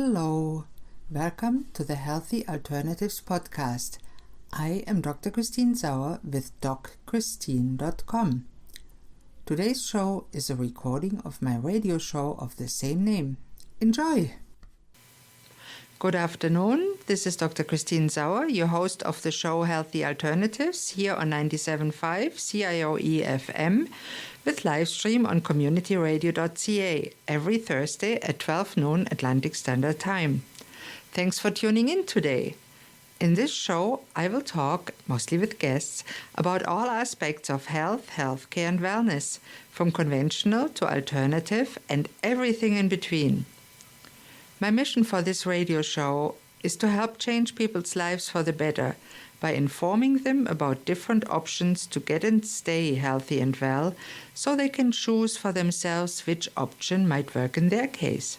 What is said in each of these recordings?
Hello, welcome to the Healthy Alternatives podcast. I am Dr. Christine Sauer with DocChristine.com. Today's show is a recording of my radio show of the same name. Enjoy! Good afternoon, this is Dr. Christine Sauer, your host of the show Healthy Alternatives here on 97.5 CIOE FM with live stream on communityradio.ca every Thursday at 12 noon Atlantic Standard Time. Thanks for tuning in today. In this show, I will talk, mostly with guests, about all aspects of health, healthcare and wellness, from conventional to alternative and everything in between. My mission for this radio show is to help change people's lives for the better by informing them about different options to get and stay healthy and well so they can choose for themselves which option might work in their case.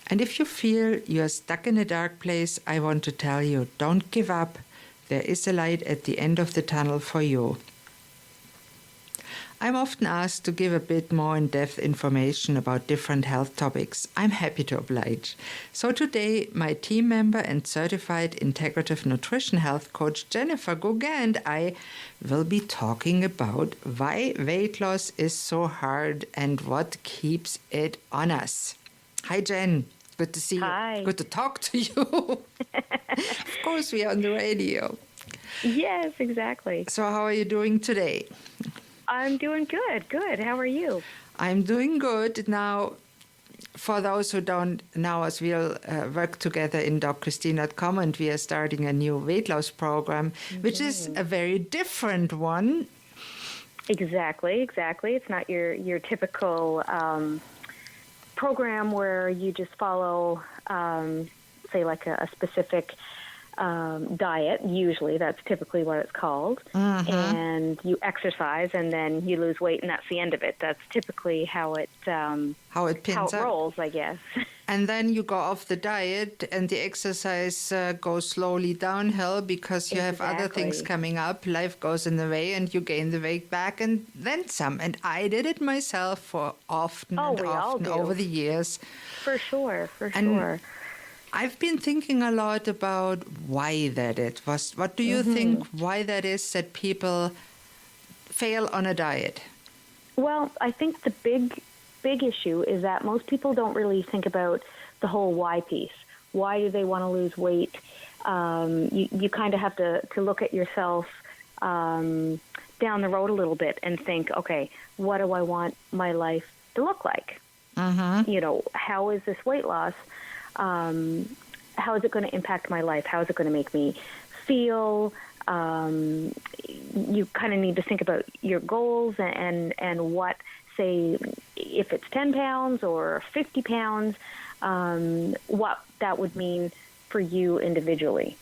And if you feel you're stuck in a dark place, I want to tell you, don't give up. There is a light at the end of the tunnel for you. I'm often asked to give a bit more in-depth information about different health topics. I'm happy to oblige. So today, my team member and certified integrative nutrition health coach Jennifer Gauguin and I will be talking about why weight loss is so hard and what keeps it on us. Hi, Jen. Good to see Hi. you. Good to talk to you. Of course, we are on the radio. Yes, exactly. So how are you doing today? I'm doing good. Good. How are you? I'm doing good. Now, for those who don't know us, we'll work together in DocChristine.com and we are starting a new weight loss program, which is a very different one. Exactly. It's not your typical program where you just follow, say, like a specific diet. Usually that's typically what it's called. And you exercise and then you lose weight and that's the end of it. That's typically how it rolls, I guess. And then you go off the diet and the exercise goes slowly downhill because you have other things coming up. Life goes in the way and you gain the weight back and then some. And I did it myself for often over the years. For sure. I've been thinking a lot about why that it was. What do you think why that is that people fail on a diet? Well, I think the big issue is that most people don't really think about the whole why piece. Why do they want to lose weight? You kind of have to look at yourself down the road a little bit and think, okay, what do I want my life to look like? How is this weight loss? How is it going to impact my life? How is it going to make me feel? You kind of need to think about your goals and what, say, if it's 10 pounds or 50 pounds, what that would mean for you individually.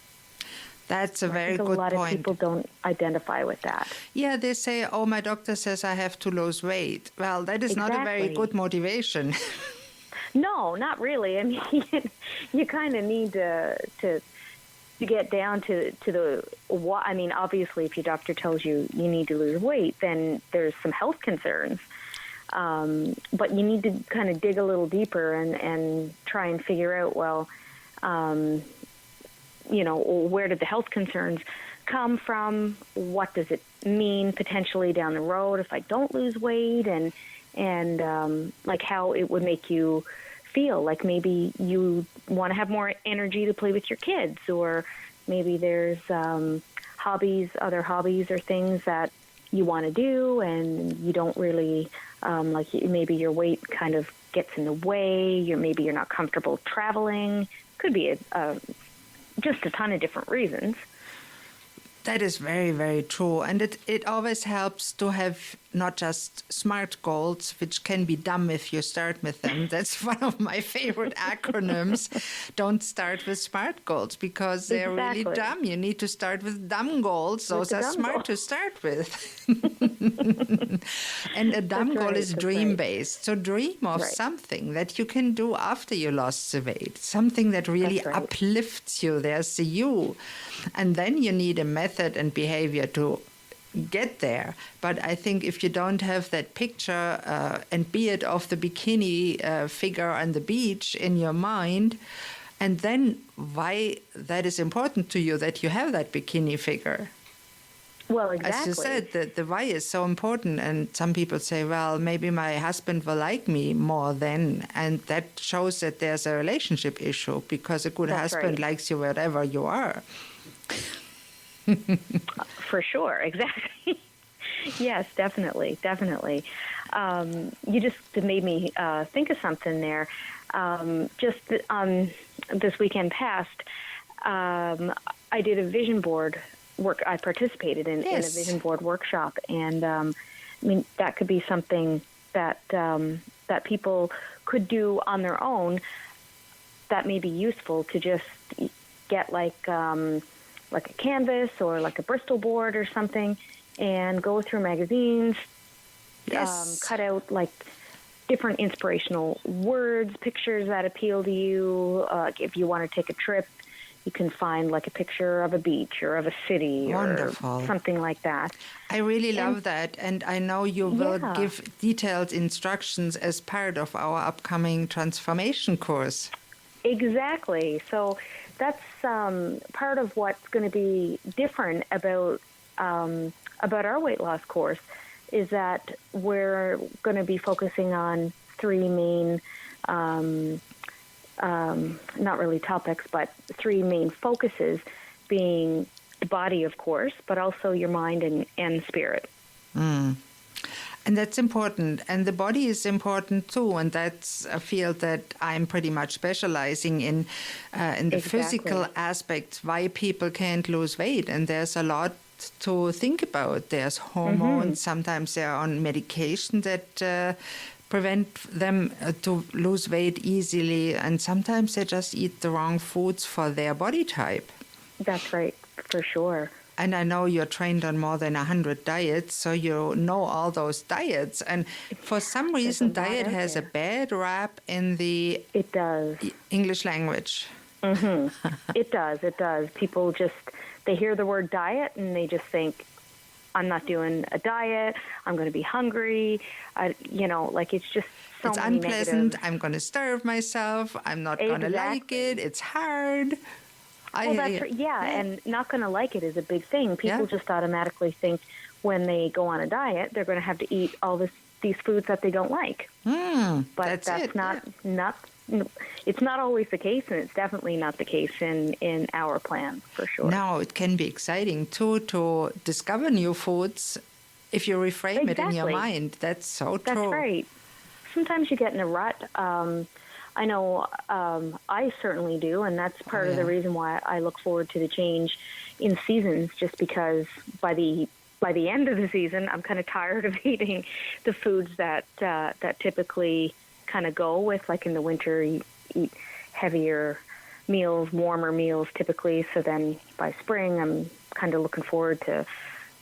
That's a very good point. A lot of people don't identify with that. Yeah, they say, oh, my doctor says I have to lose weight. Well, that is not a very good motivation. No, not really. I mean, you kind of need to get down to the what. I mean, obviously, if your doctor tells you need to lose weight, then there's some health concerns. But you need to kind of dig a little deeper and try and figure out, well, where did the health concerns come from? What does it mean potentially down the road if I don't lose weight? And like how it would make you feel. Like maybe you want to have more energy to play with your kids, or maybe there's other hobbies or things that you want to do and you don't really, maybe your weight kind of gets in the way, maybe you're not comfortable traveling. Could be just a ton of different reasons. That is very, very true. And it always helps to have not just SMART goals, which can be dumb if you start with them. That's one of my favorite acronyms. Don't start with SMART goals because they're really dumb. You need to start with dumb goals. Those are smart to start with. And a dumb goal is dream-based. So dream of something that you can do after you lost the weight, something that really uplifts you. There's the you. And then you need a method and behavior to get there. But I think if you don't have that picture and be it of the bikini figure on the beach in your mind, and then why that is important to you that you have that bikini figure. Well, exactly. As you said, the why is so important. And some people say, well, maybe my husband will like me more then. And that shows that there's a relationship issue, because a good husband likes you wherever you are. For sure, exactly. Yes, definitely. You just made me think of something there. Just this weekend past, I did a vision board work. I participated in a vision board workshop, and I mean, that could be something that that people could do on their own. That may be useful to just get like a canvas or like a Bristol board or something, and go through magazines, cut out like different inspirational words, pictures that appeal to you. If you want to take a trip, you can find like a picture of a beach or of a city. Wonderful. Or something like that. I really love that. And I know you will give detailed instructions as part of our upcoming transformation course. Exactly. So that's part of what's going to be different about our weight loss course, is that we're going to be focusing on three main, not really topics, but three main focuses, being the body, of course, but also your mind and spirit. And that's important. And the body is important too. And that's a field that I'm pretty much specializing in the physical aspects, why people can't lose weight. And there's a lot to think about. There's hormones. Sometimes they're on medication that prevent them to lose weight easily. And sometimes they just eat the wrong foods for their body type. That's right, for sure. And I know you're trained on more than 100 diets, so you know all those diets. And for some reason, diet has a bad rap in the English language. It does. People just, they hear the word diet and they just think, I'm not doing a diet, I'm going to be hungry. Like it's just so it's many unpleasant, negatives. I'm going to starve myself, I'm not going to like it, it's hard. Well, that's right. And not going to like it is a big thing. People just automatically think when they go on a diet, they're going to have to eat all these foods that they don't like. But that's not it's not always the case, and it's definitely not the case in our plan, for sure. Now, it can be exciting, too, to discover new foods if you reframe it in your mind. That's so true. That's right. Sometimes you get in a rut. I know I certainly do, and that's part of the reason why I look forward to the change in seasons, just because by the end of the season, I'm kind of tired of eating the foods that typically kind of go with, like in the winter, you eat heavier meals, warmer meals typically. So then by spring, I'm kind of looking forward to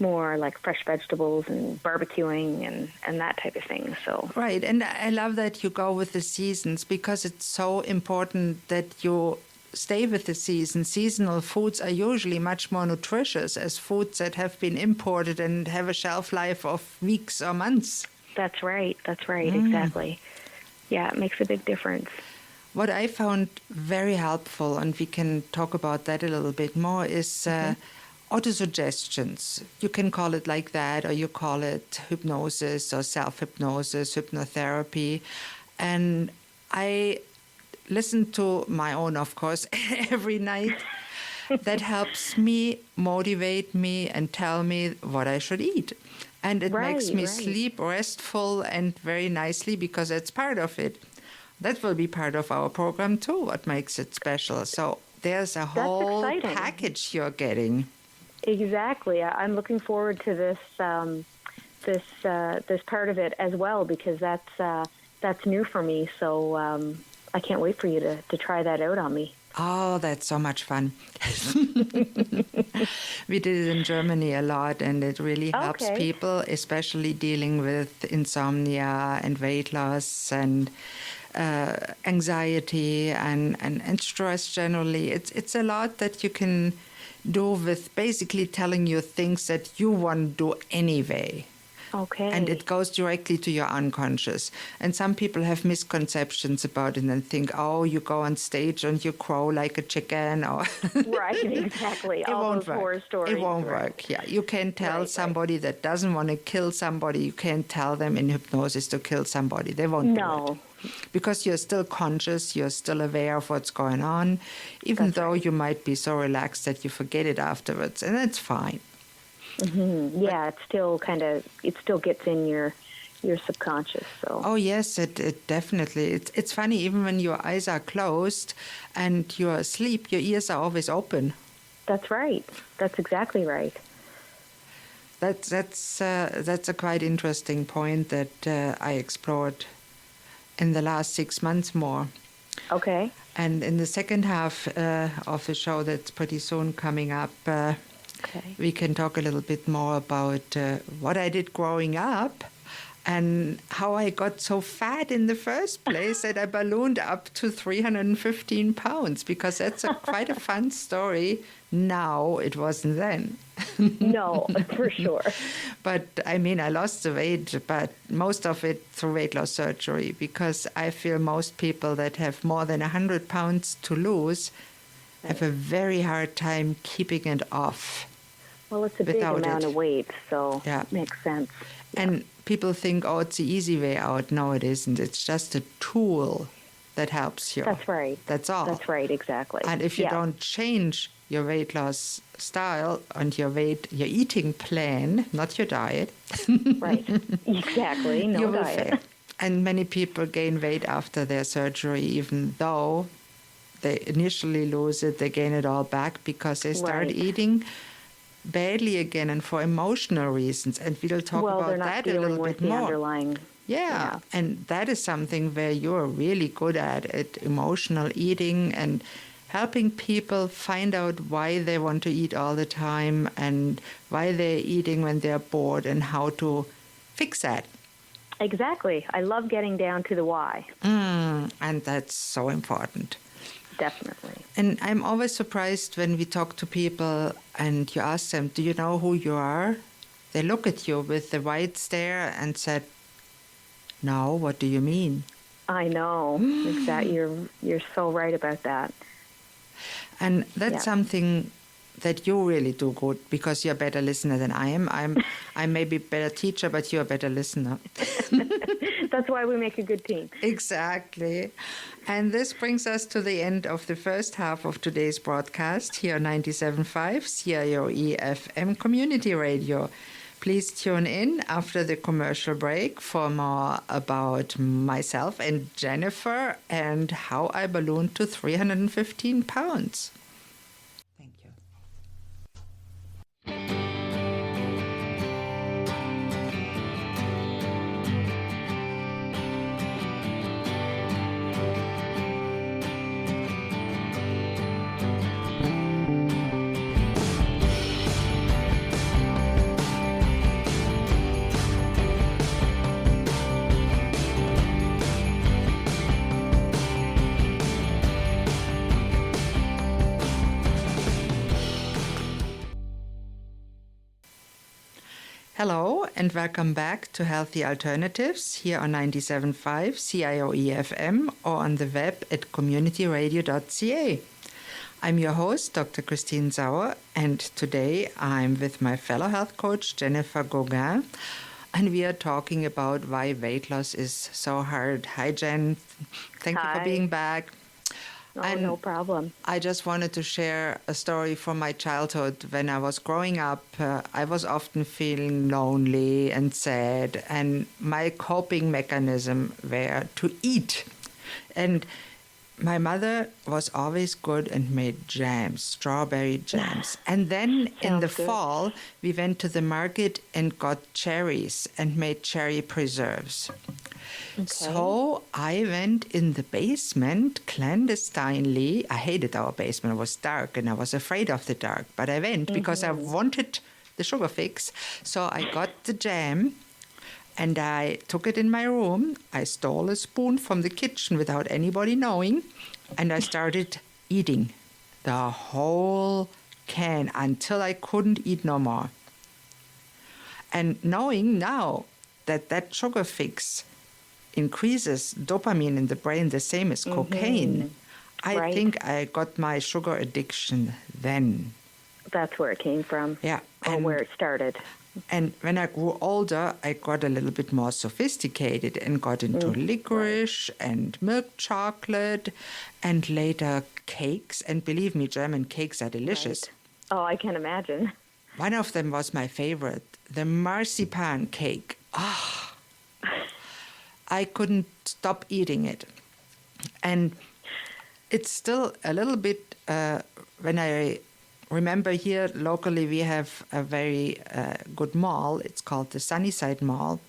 more like fresh vegetables and barbecuing and that type of thing. So right, and I love that you go with the seasons, because it's so important that you stay with the season. Seasonal foods are usually much more nutritious as foods that have been imported and have a shelf life of weeks or months. That's right, exactly. Yeah, it makes a big difference. What I found very helpful, and we can talk about that a little bit more, is autosuggestions. You can call it like that, or you call it hypnosis or self-hypnosis, hypnotherapy. And I listen to my own, of course, every night. That helps me, motivate me, and tell me what I should eat. And it makes me sleep restful and very nicely, because it's part of it. That will be part of our program too, what makes it special. So there's a whole package you're getting. Exactly. I'm looking forward to this this part of it as well, because that's new for me. So I can't wait for you to try that out on me. Oh, that's so much fun. We did it in Germany a lot, and it really helps people, especially dealing with insomnia and weight loss. And anxiety and stress generally. It's a lot that you can do with basically telling you things that you want to do anyway. Okay. And it goes directly to your unconscious. And some people have misconceptions about it and think, oh, you go on stage and you crow like a chicken. Or Right, exactly. It All won't those work. horror stories. It won't right. work. Yeah, you can tell Right, somebody that doesn't want to kill somebody. You can't tell them in hypnosis to kill somebody. They won't do No. it. Because you're still conscious, you're still aware of what's going on, even That's though right. you might be so relaxed that you forget it afterwards, and that's fine. Mm-hmm. Yeah, it still gets in your subconscious. So. Oh yes, it definitely. It's funny, even when your eyes are closed and you're asleep, your ears are always open. That's right. That's exactly right. That's a quite interesting point that I explored in the last 6 months more. Okay. And in the second half of the show that's pretty soon coming up, Okay. we can talk a little bit more about what I did growing up and how I got so fat in the first place that I ballooned up to 315 pounds, because that's quite a fun story. Now, it wasn't then. No, for sure. But I mean, I lost the weight, but most of it through weight loss surgery, because I feel most people that have more than 100 pounds to lose have a very hard time keeping it off. Well, it's a big amount of weight, so Yeah. it makes sense. And people think, oh, it's the easy way out. No, it isn't. It's just a tool that helps you. That's right. That's all. That's right, exactly. And if you don't change your weight loss style and your eating plan, not your diet. Right. Exactly. No you will diet. fail. And many people gain weight after their surgery, even though they initially lose it, they gain it all back because they start Right. eating badly again and for emotional reasons. And we'll talk Well, about they're not that a dealing little with bit the more. underlying. Yeah, and that is something where you're really good at emotional eating and helping people find out why they want to eat all the time and why they're eating when they're bored and how to fix that. Exactly. I love getting down to the why. And that's so important. Definitely. And I'm always surprised when we talk to people and you ask them, do you know who you are? They look at you with the wide stare and said, no, what do you mean? I know. Exactly. You're so right about that. And that's something that you really do good, because you're a better listener than I am. I may be a better teacher, but you're a better listener. That's why we make a good team. Exactly. And this brings us to the end of the first half of today's broadcast here on 97.5 CIOE FM Community Radio. Please tune in after the commercial break for more about myself and Jennifer and how I ballooned to 315 pounds. Thank you. Hello and welcome back to Healthy Alternatives here on 97.5 CIOE FM or on the web at communityradio.ca. I'm your host, Dr. Christine Sauer, and today I'm with my fellow health coach, Jennifer Gauguin, and we are talking about why weight loss is so hard. Hi, Jen. Thank you for being back. Oh, no problem. I just wanted to share a story from my childhood. When I was growing up, I was often feeling lonely and sad, and my coping mechanism were to eat. And my mother was always good and made jams, strawberry jams. And then in the fall, we went to the market and got cherries and made cherry preserves. Okay. So I went in the basement clandestinely. I hated our basement. It was dark and I was afraid of the dark. But I went because I wanted the sugar fix. So I got the jam And I took it in my room. I stole a spoon from the kitchen without anybody knowing, and I started eating the whole can until I couldn't eat no more. And knowing now that sugar fix increases dopamine in the brain the same as cocaine, I think I got my sugar addiction then. That's where it came from. Yeah. Or where it started. And when I grew older, I got a little bit more sophisticated and got into licorice and milk chocolate and later cakes. And believe me, German cakes are delicious. Right. Oh, I can imagine. One of them was my favorite, the marzipan cake. Ah, I couldn't stop eating it. And it's still a little bit, when I remember here locally we have a very good mall. It's called the Sunnyside Mall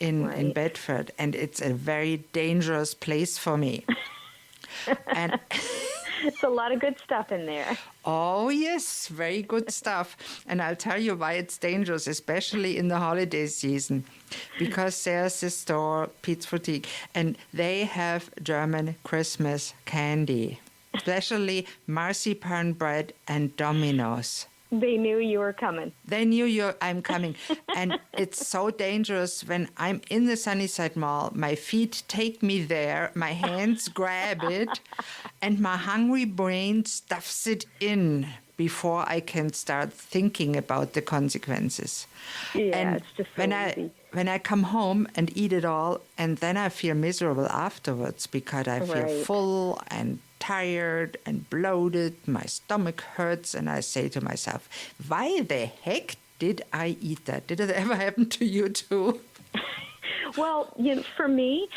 in Bedford, and it's a very dangerous place for me. And it's a lot of good stuff in there. Oh, yes, very good stuff. And I'll tell you why it's dangerous, especially in the holiday season, because there's this store, Pete's Boutique, and they have German Christmas candy, especially marzipan bread and Dominoes. They knew you were coming. They knew I'm coming. And it's so dangerous when I'm in the Sunnyside Mall. My feet take me there, my hands grab it, and my hungry brain stuffs it in before I can start thinking about the consequences. Yeah, and it's just so easy. When I come home and eat it all, and then I feel miserable afterwards because I feel full and tired and bloated, my stomach hurts, and I say to myself, why the heck did I eat that? Did it ever happen to you too? Well, for me,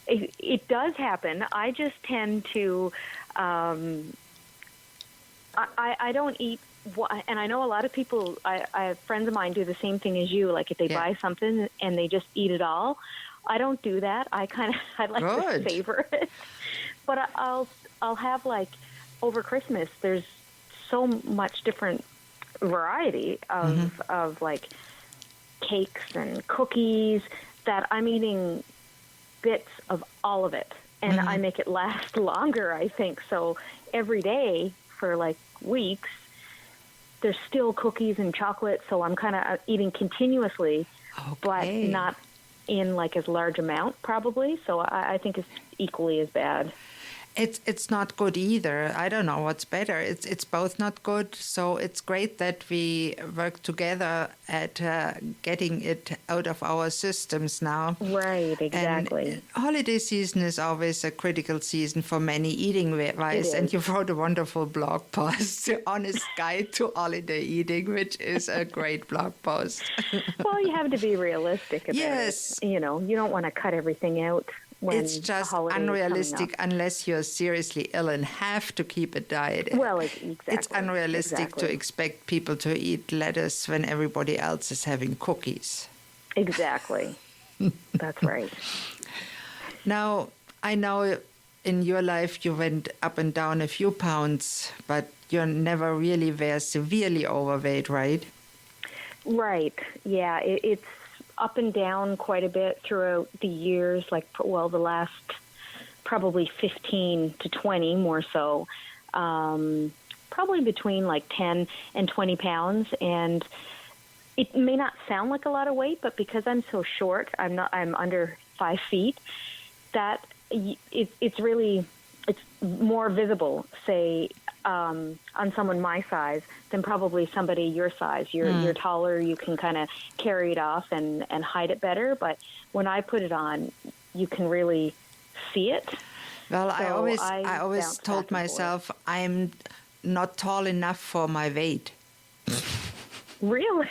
it does happen. I just tend to, I don't eat, and I know a lot of people, I have friends of mine do the same thing as you, like if they buy something and they just eat it all. I don't do that. I like to savor it. But I'll have, like, over Christmas, there's so much different variety of like cakes and cookies that I'm eating bits of all of it, and I make it last longer, I think. So every day for like weeks, there's still cookies and chocolate, so I'm kind of eating continuously, but not in like as large amount probably. So I think it's equally as bad. It's not good either. I don't know what's better. It's both not good. So it's great that we work together at getting it out of our systems now. Right, exactly. And holiday season is always a critical season for many eating-wise. And you wrote a wonderful blog post, The Honest Guide to Holiday Eating, which is a great blog post. Well, you have to be realistic about it. You don't want to cut everything out. It's just unrealistic unless you're seriously ill and have to keep a diet. Well, exactly. It's unrealistic to expect people to eat lettuce when everybody else is having cookies. Exactly. That's right. Now, I know in your life you went up and down a few pounds, but you never really were severely overweight, right? Right. Yeah, it's up and down quite a bit throughout the years, the last probably 15 to 20 more so, probably between like 10 and 20 pounds. And it may not sound like a lot of weight, but because I'm so short, I'm under 5 feet, that it's more visible, say, on someone my size than probably somebody your size. You're taller, you can kind of carry it off and hide it better, but when I put it on, you can really see it. Well, so I always told myself I'm not tall enough for my weight. Really?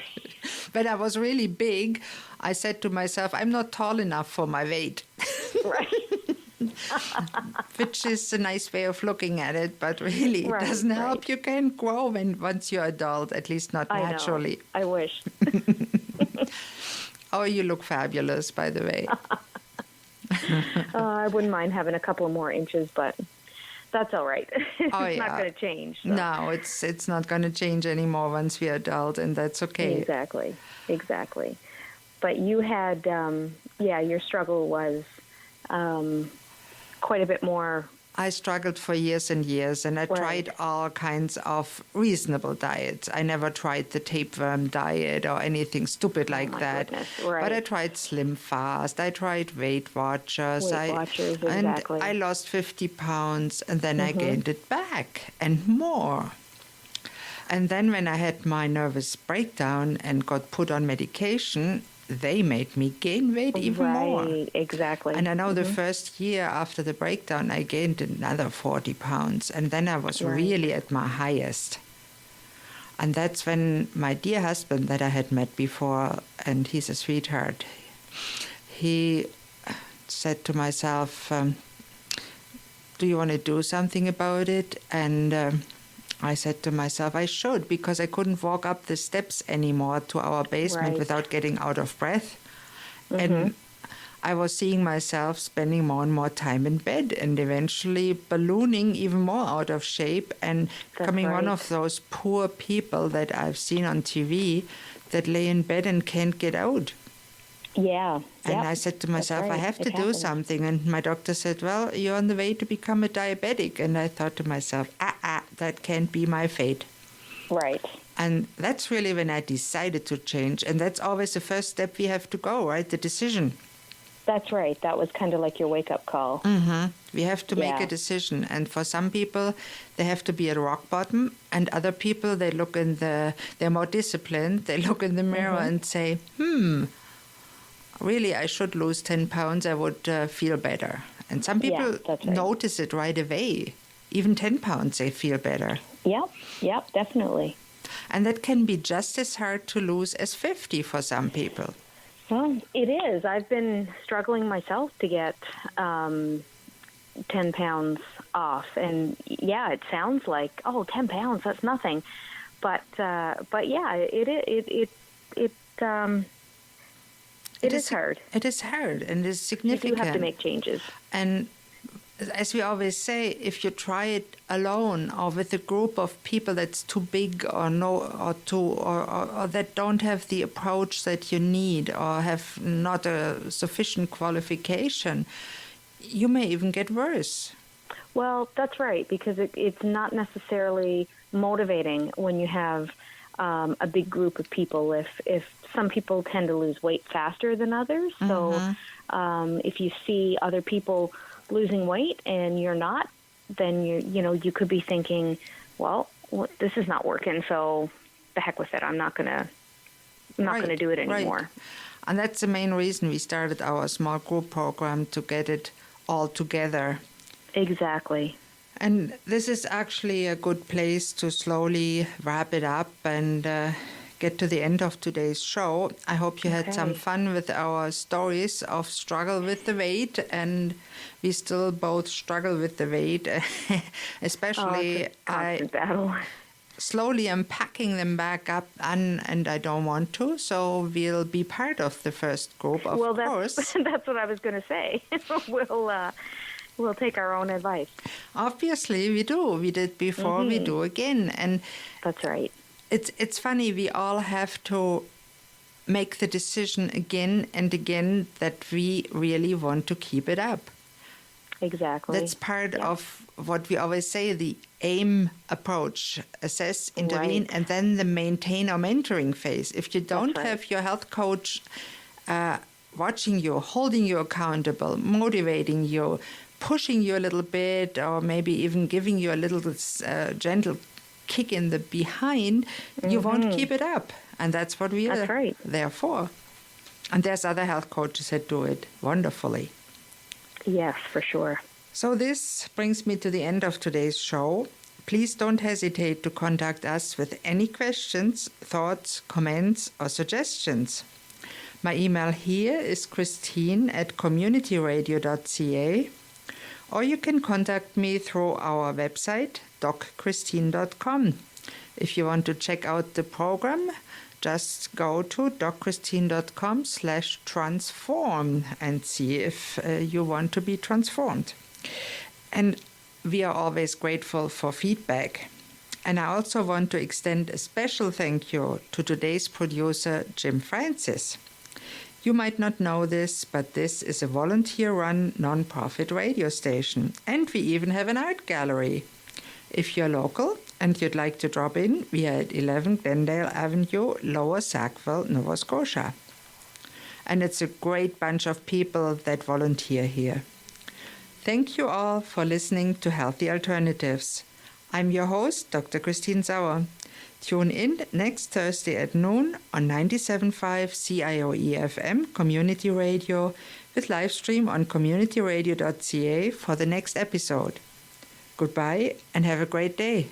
When I was really big, I said to myself, I'm not tall enough for my weight. Right. Which is a nice way of looking at it, but really it doesn't help. You can't grow once you're adult, at least not naturally. I wish. Oh, you look fabulous, by the way. I wouldn't mind having a couple of more inches, but that's all right. It's not going to change. So. No, it's not going to change anymore once we're adult, and that's okay. Exactly. But you had, your struggle was quite a bit more. I struggled for years and years, and I tried all kinds of reasonable diets. I never tried the tapeworm diet or anything stupid like that. Goodness. Right. But I tried Slim Fast. I tried Weight Watchers. Exactly. And I lost 50 pounds, and then I gained it back and more. And then when I had my nervous breakdown and got put on medication, they made me gain weight even more. Right, exactly. And I know the first year after the breakdown, I gained another 40 pounds. And then I was really at my highest. And that's when my dear husband that I had met before, and he's a sweetheart, he said to myself, do you want to do something about it? And I said to myself, I should, because I couldn't walk up the steps anymore to our basement without getting out of breath. And I was seeing myself spending more and more time in bed and eventually ballooning even more out of shape and becoming one of those poor people that I've seen on TV that lay in bed and can't get out. Yeah. And I said to myself, I have to do something. And my doctor said, well, you're on the way to become a diabetic. And I thought to myself, that can't be my fate. Right. And that's really when I decided to change. And that's always the first step we have to go, right? The decision. That's right. That was kind of like your wake-up call. We have to make a decision. And for some people, they have to be at rock bottom. And other people, they're more disciplined. They look in the mirror and say, really, I should lose 10 pounds. I would feel better. And some people notice it right away. Even 10 pounds, they feel better. Yep, definitely. And that can be just as hard to lose as 50 for some people. Well, it is. I've been struggling myself to get 10 pounds off. And yeah, it sounds like, 10 pounds, that's nothing. But yeah, it is hard. It is hard, and it's significant. You do have to make changes. And as we always say, if you try it alone or with a group of people that's too big or that don't have the approach that you need or have not a sufficient qualification, you may even get worse. Well, that's right, because it's not necessarily motivating when you have a big group of people. If some people tend to lose weight faster than others, so if you see other people losing weight and you're not, then you could be thinking, well, this is not working, so the heck with it. I'm not gonna do it anymore. Right. And that's the main reason we started our small group program, to get it all together. Exactly. And this is actually a good place to slowly wrap it up and get to the end of today's show. I hope you had some fun with our stories of struggle with the weight, and we still both struggle with the weight, especially it's a constant battle. Slowly unpacking them back up, and I don't want to, so we'll be part of the first group, of course. That's what I was going to say. We'll take our own advice. Obviously, we do. We did before, we do again. And that's right. It's funny, we all have to make the decision again and again that we really want to keep it up. Exactly. That's part of what we always say, the AIM approach: assess, intervene, and then the maintain or mentoring phase. If you don't have your health coach watching you, holding you accountable, motivating you, pushing you a little bit, or maybe even giving you a little gentle kick in the behind, you won't keep it up. And that's what we are there for. And there's other health coaches that do it wonderfully. Yes, for sure. So this brings me to the end of today's show. Please don't hesitate to contact us with any questions, thoughts, comments, or suggestions. My email here is christine@communityradio.ca, or you can contact me through our website, docchristine.com. If you want to check out the program, just go to docchristine.com/transform and see if you want to be transformed. And we are always grateful for feedback. And I also want to extend a special thank you to today's producer, Jim Francis. You might not know this, but this is a volunteer-run non-profit radio station, and we even have an art gallery. If you're local and you'd like to drop in, we are at 11 Glendale Avenue, Lower Sackville, Nova Scotia. And it's a great bunch of people that volunteer here. Thank you all for listening to Healthy Alternatives. I'm your host, Dr. Christine Sauer. Tune in next Thursday at noon on 97.5 CIOE FM Community Radio with live stream on communityradio.ca for the next episode. Goodbye and have a great day.